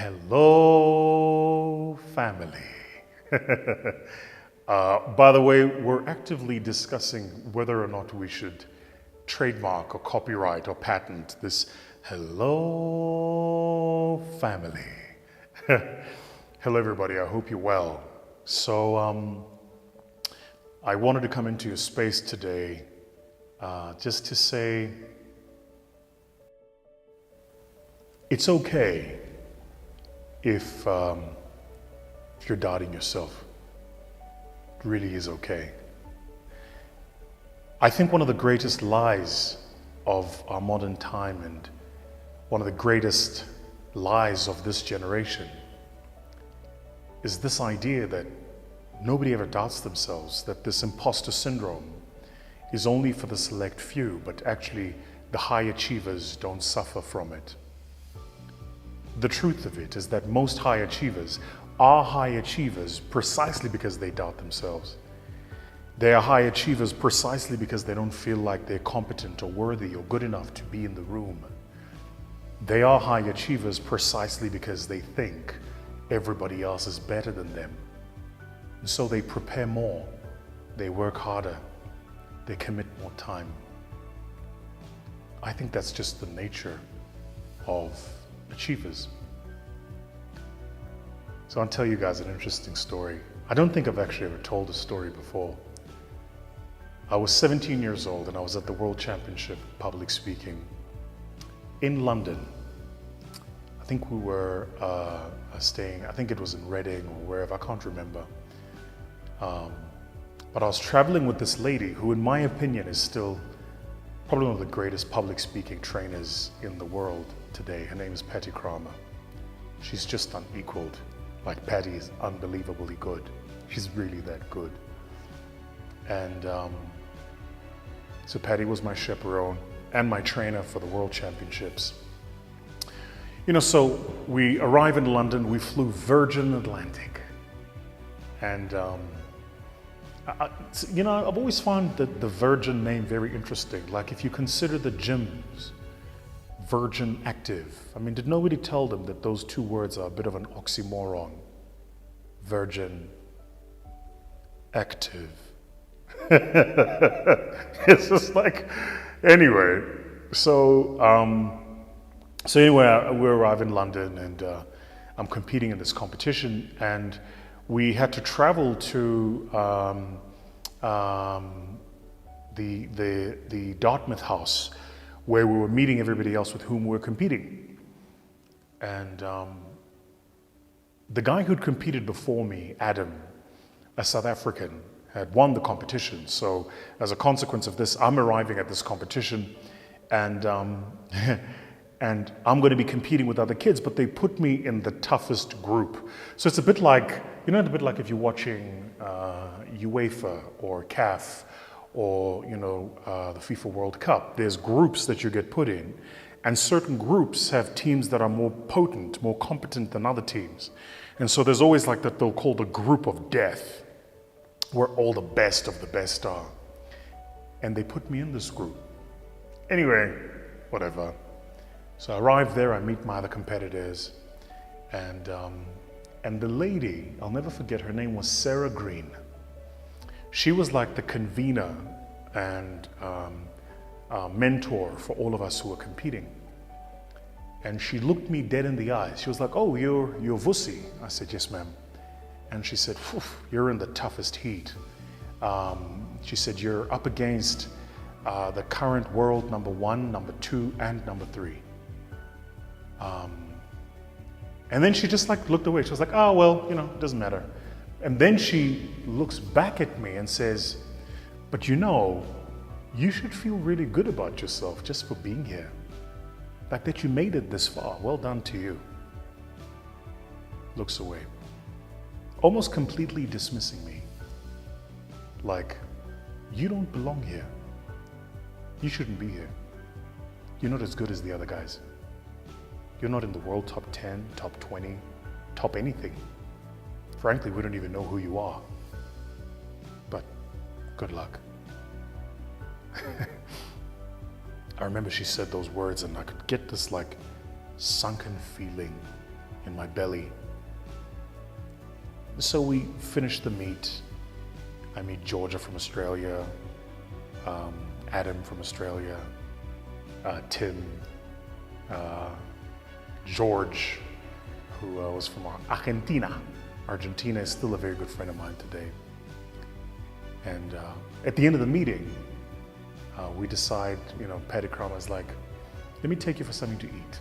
Hello, family. By the way, we're actively discussing whether or not we should trademark or copyright or patent this hello, family. Hello, everybody. I hope you're well. So, I wanted to come into your space today just to say it's okay if you're doubting yourself. It really is okay. I think one of the greatest lies of our modern time and one of the greatest lies of this generation is this idea that nobody ever doubts themselves, that this imposter syndrome is only for the select few, but actually the high achievers don't suffer from it. The truth of it is that most high achievers are high achievers precisely because they doubt themselves. They are high achievers precisely because they don't feel like they're competent or worthy or good enough to be in the room. They are high achievers precisely because they think everybody else is better than them. And so they prepare more, they work harder, they commit more time. I think that's just the nature of achievers. So I'll tell you guys an interesting story. I don't think I've actually ever told this story before. I was 17 years old and I was at the World Championship public speaking in London. I think we were staying, I think it was in Reading or wherever, I can't remember. But I was traveling with this lady who, in my opinion, is still probably one of the greatest public speaking trainers in the world today. Her name is Patty Kramer. She's just unequaled. Like, Patty is unbelievably good. She's really that good. And so Patty was my chaperone and my trainer for the World Championships. You know, so we arrive in London, we flew Virgin Atlantic. And you know, I've always found the Virgin name very interesting. Like, if you consider the gyms, Virgin Active. I mean, did nobody tell them that those two words are a bit of an oxymoron? Virgin Active. It's just like, anyway. So anyway, we arrive in London and I'm competing in this competition, and we had to travel to the Dartmouth house where we were meeting everybody else with whom we were competing. And the guy who'd competed before me, Adam, a South African, had won the competition. So as a consequence of this, I'm arriving at this competition and and I'm going to be competing with other kids, but they put me in the toughest group. So it's a bit like, you know, a bit like if you're watching UEFA or CAF or, you know, the FIFA World Cup. There's groups that you get put in, and certain groups have teams that are more potent, more competent than other teams. And so there's always like that they'll call the group of death, where all the best of the best are. And they put me in this group. Anyway, whatever. So I arrive there, I meet my other competitors, and the lady, I'll never forget, her name was Sarah Green. She was like the convener and mentor for all of us who were competing. And she looked me dead in the eyes. She was like, "Oh, you're Vusi." I said, "Yes, ma'am." And she said, "You're in the toughest heat." She said, "You're up against the current world number 1, number 2, and number 3. And then she just like looked away. She was like, "Oh, well, you know, it doesn't matter." And then she looks back at me and says, "But you know, you should feel really good about yourself just for being here. The fact that you made it this far, well done to you." Looks away, almost completely dismissing me. Like, you don't belong here. You shouldn't be here. You're not as good as the other guys. You're not in the world top 10, top 20, top anything. Frankly, we don't even know who you are. But good luck. I remember she said those words and I could get this like sunken feeling in my belly. So we finished the meet. I meet Georgia from Australia, Adam from Australia, Tim, George, who was from Argentina. Argentina is still a very good friend of mine today. And at the end of the meeting, we decide, Patty Crama is like, let me take you for something to eat.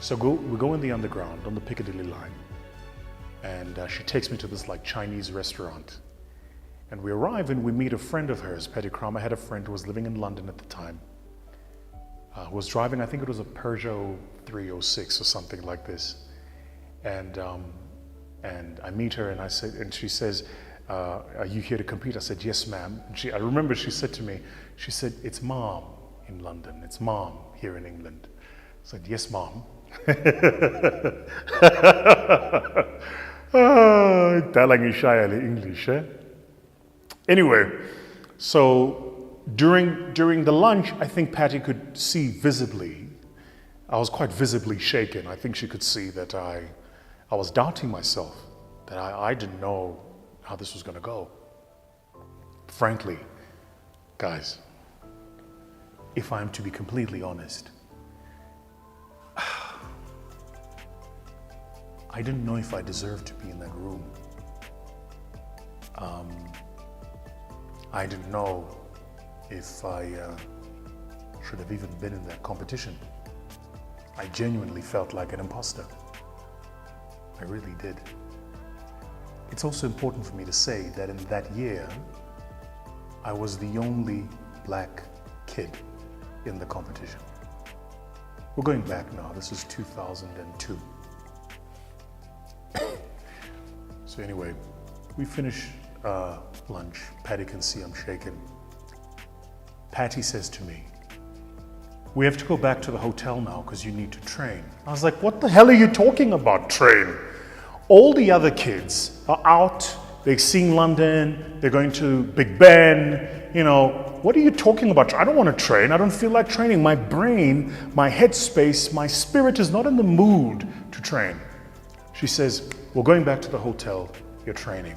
So we go in the underground on the Piccadilly line, and she takes me to this like Chinese restaurant. And we arrive and we meet a friend of hers. Patty Crama had a friend who was living in London at the time, who was driving, I think it was a Peugeot 306 or something like this. And I meet her and she says, are you here to compete? I said, yes, ma'am. And I remember she said to me, she said, it's mom in London, it's mom here in England. I said, yes, mom. English, eh? Anyway, so during the lunch, I think Patty could see visibly, I was quite visibly shaken. I think she could see that I was doubting myself, that I didn't know how this was going to go. Frankly, guys, if I'm to be completely honest, I didn't know if I deserved to be in that room. I didn't know if I should have even been in that competition. I genuinely felt like an imposter. I really did. It's also important for me to say that in that year, I was the only black kid in the competition. We're going back now, this is 2002. So anyway, we finish lunch. Patty can see I'm shaken. Patty says to me, we have to go back to the hotel now because you need to train. I was like, what the hell are you talking about, train? All the other kids are out, they're seeing London, they're going to Big Ben, what are you talking about? I don't want to train, I don't feel like training. My brain, my headspace, my spirit is not in the mood to train. She says, we're going back to the hotel, you're training.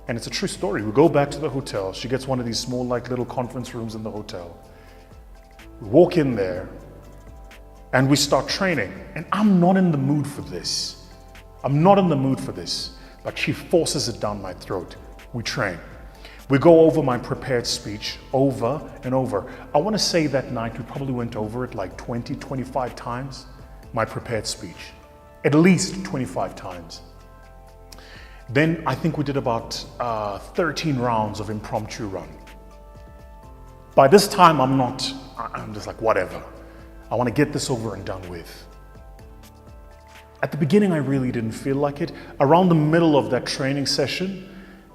And it's a true story. We go back to the hotel, she gets one of these small little conference rooms in the hotel. We walk in there and we start training. And I'm not in the mood for this. I'm not in the mood for this, but she forces it down my throat. We train. We go over my prepared speech over and over. I want to say that night we probably went over it like 20, 25 times, my prepared speech. At least 25 times. Then I think we did about 13 rounds of impromptu run. By this time I'm just like, whatever. I want to get this over and done with. At the beginning, I really didn't feel like it. Around the middle of that training session,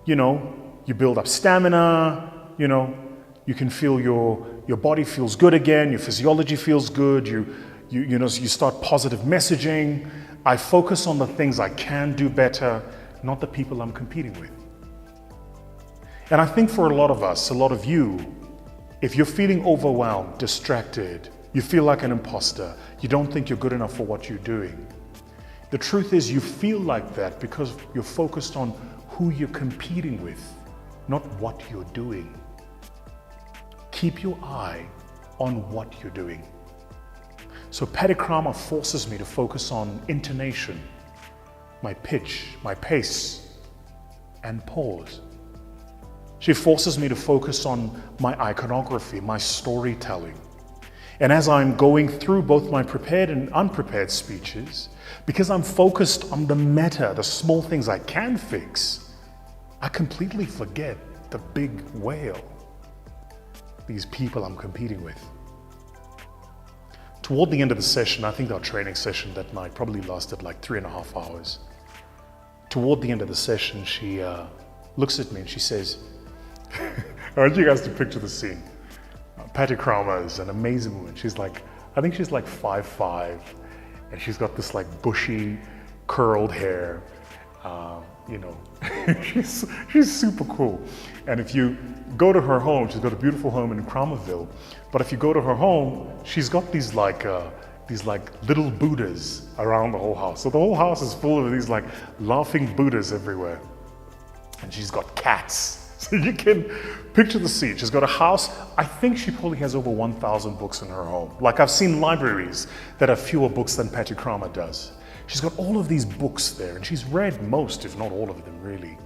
you build up stamina, you can feel your body feels good again, your physiology feels good, you start positive messaging. I focus on the things I can do better, not the people I'm competing with. And I think for a lot of us, a lot of you, if you're feeling overwhelmed, distracted, you feel like an imposter, you don't think you're good enough for what you're doing, the truth is you feel like that because you're focused on who you're competing with, not what you're doing. Keep your eye on what you're doing. So Patty Crama forces me to focus on intonation, my pitch, my pace, and pause. She forces me to focus on my iconography, my storytelling. And as I'm going through both my prepared and unprepared speeches, because I'm focused on the meta, the small things I can fix, I completely forget the big whale, these people I'm competing with. Toward the end of the session, I think our training session that night probably lasted like 3.5 hours. Toward the end of the session, she looks at me and she says, I want you guys to picture the scene. Patty Crama is an amazing woman. I think she's like 5'5", and she's got this bushy, curled hair. She's super cool. And if you go to her home, she's got a beautiful home in Cromerville, but if you go to her home, she's got these these like little Buddhas around the whole house. So the whole house is full of these like laughing Buddhas everywhere. And she's got cats. So you can picture the scene. She's got a house. I think she probably has over 1,000 books in her home. Like I've seen libraries that have fewer books than Patty Kramer does. She's got all of these books there, and she's read most, if not all of them, really.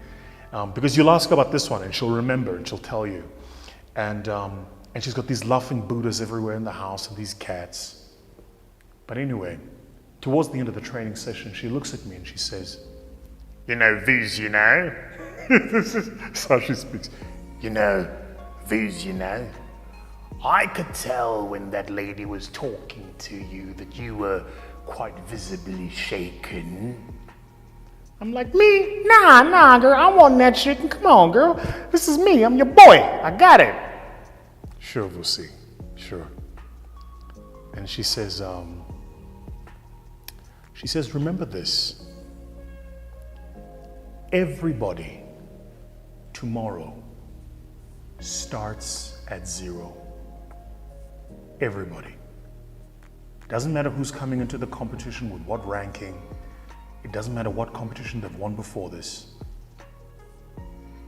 Because you'll ask her about this one, and she'll remember, and she'll tell you. And she's got these laughing Buddhas everywhere in the house, and these cats. But anyway, towards the end of the training session, she looks at me and she says, "You know, Vuz, you know." This is how she speaks. "You know, Vuz, you know, I could tell when that lady was talking to you that you were quite visibly shaken." I'm like, "Me? Nah, girl, I want that shaken. Come on, girl. This is me. I'm your boy. I got it." "Sure, we'll see. Sure." And she says, "Remember this. Everybody tomorrow starts at zero. Everybody. Doesn't matter who's coming into the competition with what ranking. It doesn't matter what competition they've won before this.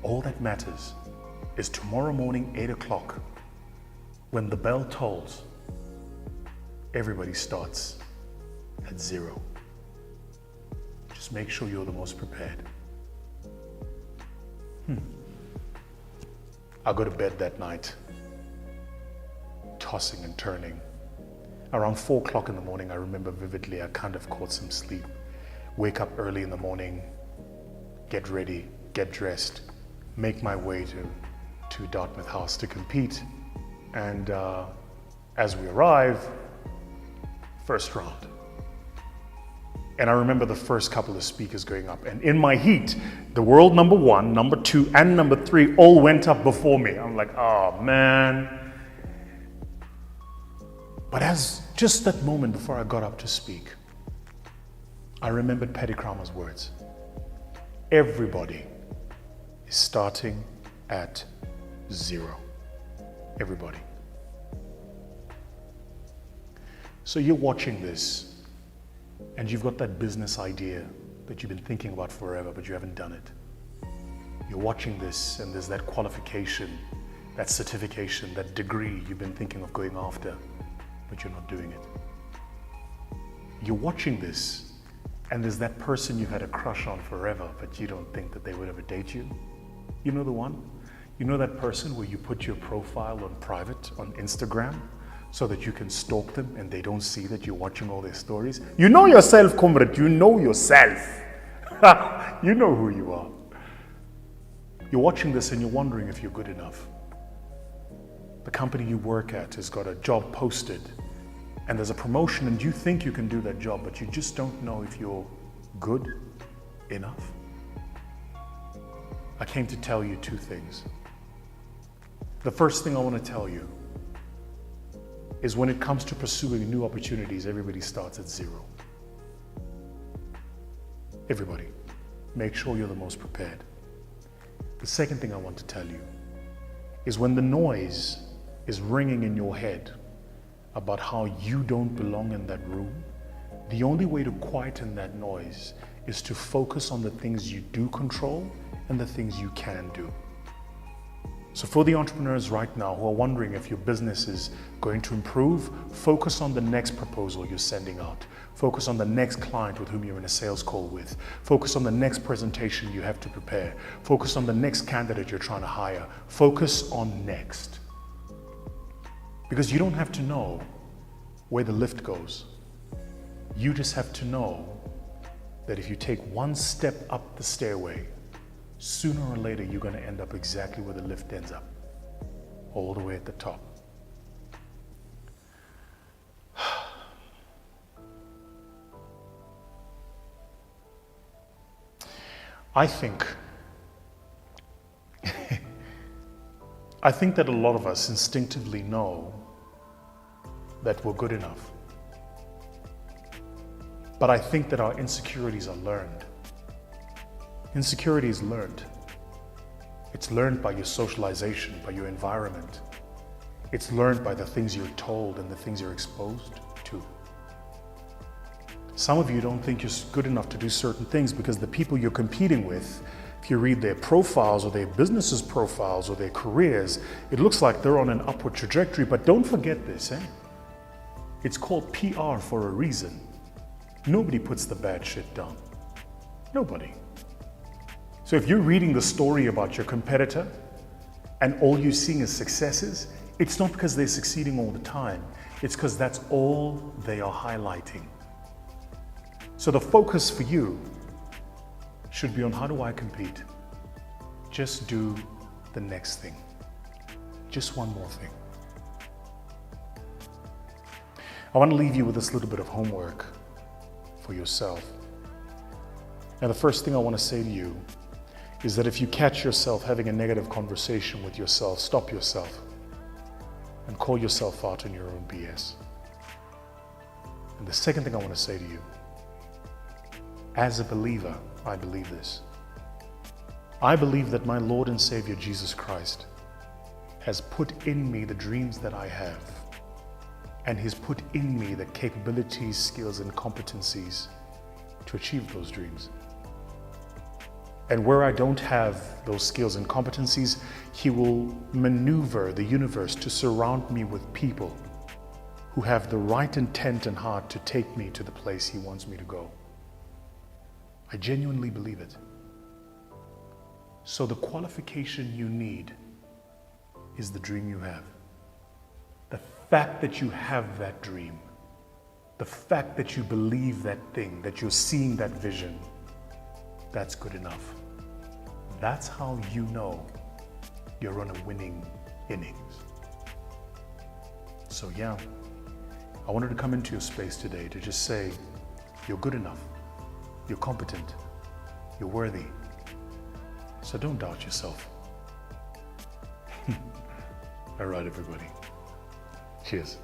All that matters is tomorrow morning, 8 o'clock, when the bell tolls, everybody starts at zero. Just make sure you're the most prepared." I go to bed that night, tossing and turning. Around 4 o'clock in the morning, I remember vividly, I kind of caught some sleep. Wake up early in the morning, get ready, get dressed, make my way to Dartmouth House to compete. And as we arrive, first round. And I remember the first couple of speakers going up. And in my heat, the world number 1, number 2, and number 3 all went up before me. I'm like, oh man. But as just that moment before I got up to speak, I remembered Patty Kramer's words. Everybody is starting at zero. Everybody. So you're watching this, and you've got that business idea that you've been thinking about forever, but you haven't done it. You're watching this, and there's that qualification, that certification, that degree you've been thinking of going after, but you're not doing it. You're watching this, and there's that person you've had a crush on forever, but you don't think that they would ever date you. You know the one? You know that person where you put your profile on private on Instagram, so that you can stalk them and they don't see that you're watching all their stories? You know yourself, comrade. You know yourself. You know who you are. You're watching this and you're wondering if you're good enough. The company you work at has got a job posted and there's a promotion and you think you can do that job, but you just don't know if you're good enough. I came to tell you 2 things. The first thing I want to tell you is when it comes to pursuing new opportunities, everybody starts at zero. Everybody. Make sure you're the most prepared. The second thing I want to tell you is when the noise is ringing in your head about how you don't belong in that room, the only way to quieten that noise is to focus on the things you do control and the things you can do. So for the entrepreneurs right now who are wondering if your business is going to improve, focus on the next proposal you're sending out. Focus on the next client with whom you're in a sales call with. Focus on the next presentation you have to prepare. Focus on the next candidate you're trying to hire. Focus on next. Because you don't have to know where the lift goes. You just have to know that if you take one step up the stairway, sooner or later, you're going to end up exactly where the lift ends up, all the way at the top. I think that a lot of us instinctively know that we're good enough. But I think that our insecurities are learned. Insecurity is learned. It's learned by your socialization, by your environment. It's learned by the things you're told and the things you're exposed to. Some of you don't think you're good enough to do certain things because the people you're competing with, if you read their profiles or their businesses profiles or their careers, it looks like they're on an upward trajectory. But don't forget this, It's called PR for a reason. Nobody puts the bad shit down. Nobody. So if you're reading the story about your competitor and all you're seeing is successes, it's not because they're succeeding all the time. It's because that's all they are highlighting. So the focus for you should be on, how do I compete? Just do the next thing. Just one more thing. I want to leave you with this little bit of homework for yourself. Now, the first thing I want to say to you is that if you catch yourself having a negative conversation with yourself, stop yourself and call yourself out on your own BS. And the second thing I want to say to you, as a believer, I believe this. I believe that my Lord and Savior Jesus Christ has put in me the dreams that I have, and He's put in me the capabilities, skills, and competencies to achieve those dreams. And where I don't have those skills and competencies, He will maneuver the universe to surround me with people who have the right intent and heart to take me to the place He wants me to go. I genuinely believe it. So the qualification you need is the dream you have. The fact that you have that dream, the fact that you believe that thing, that you're seeing that vision, that's good enough. That's how you know you're on a winning innings. So yeah, I wanted to come into your space today to just say, you're good enough, you're competent, you're worthy. So don't doubt yourself. All right, everybody. Cheers.